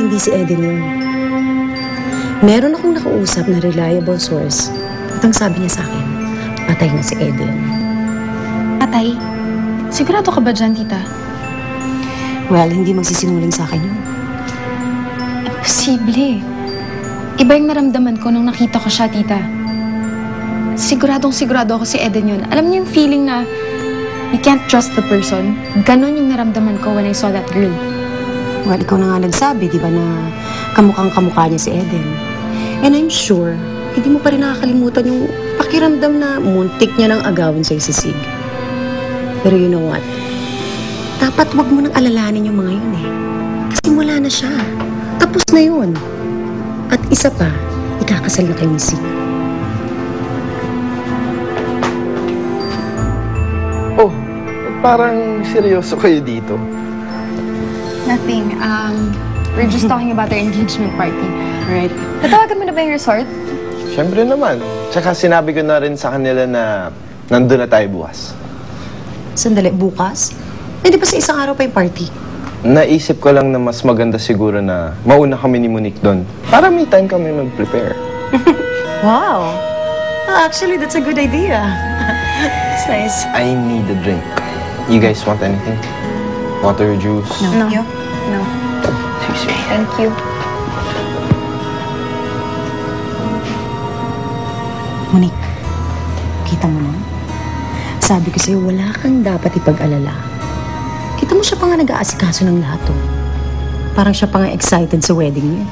hindi si Eden yun. Meron akong nakausap na reliable source at ang sabi niya sa akin, patay na si Eden. Patay? Sigurado ka ba dyan, tita? Well, hindi magsisinungaling sa akin yun. Imposible. Iba yung naramdaman ko nung nakita ko siya, tita. Siguradong-sigurado ako si Eden yun. Alam niyo yung feeling na you can't trust the person? Ganon yung naramdaman ko when I saw that girl. Well, ikaw na nga nagsabi, di ba, na kamukhang-kamukha niya si Eden. And I'm sure, hindi mo pa rin nakakalimutan yung pakiramdam na muntik niya nang agawin sa'yo si Sig. Pero you know what? Dapat wag mo nang alalahanin yung mga yun eh. Kasi wala na siya. Tapos na yun. At isa pa, ikakasal na kay ni Sig. Oh, parang seryoso kayo dito. Nothing. We're just talking about our engagement party. Right. Natawagan mo na ba yung resort? Siyempre naman. Tsaka sinabi ko na rin sa kanila na nandun na tayo bukas. Sandali, bukas? Eh, di ba sa isang araw pa yung party? Naisip ko lang na mas maganda siguro na mauna kami ni Monique doon. Para may time kami mag-prepare. Wow! Actually, that's a good idea. It's nice. I need a drink. You guys want anything? Water, juice? No. No. Excuse me. Thank you. Monique, kita mo na? Sabi ko sa'yo, wala kang dapat ipag-alala. Kita mo siya pa nga nag-aasikaso ng lahat, oh. Parang siya pa nga excited sa wedding niya.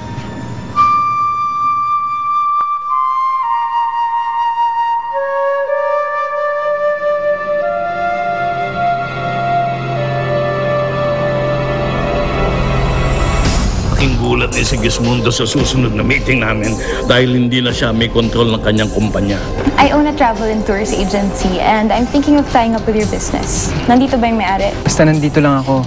Gulat ni Sigismundo sa susunod na meeting namin dahil hindi na siya may control ng kanyang kumpanya. I own a travel and tours agency and I'm thinking of tying up with your business. Nandito ba yung may-ari? Basta nandito lang ako.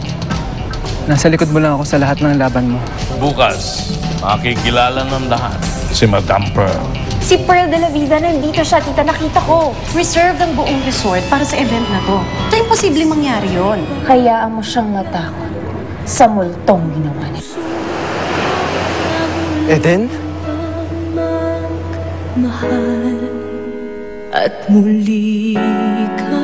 Nasa likod mo lang ako sa lahat ng laban mo. Bukas, makikilala ng lahat si Madame Pearl. Si Pearl de la Vida, nandito siya, tita. Nakita ko. Reserved ang buong resort para sa event na to. Ito imposible mangyari yon. Hayaan mo siyang matakot sa multong ginawa niya. Eden? Mahal at muli ka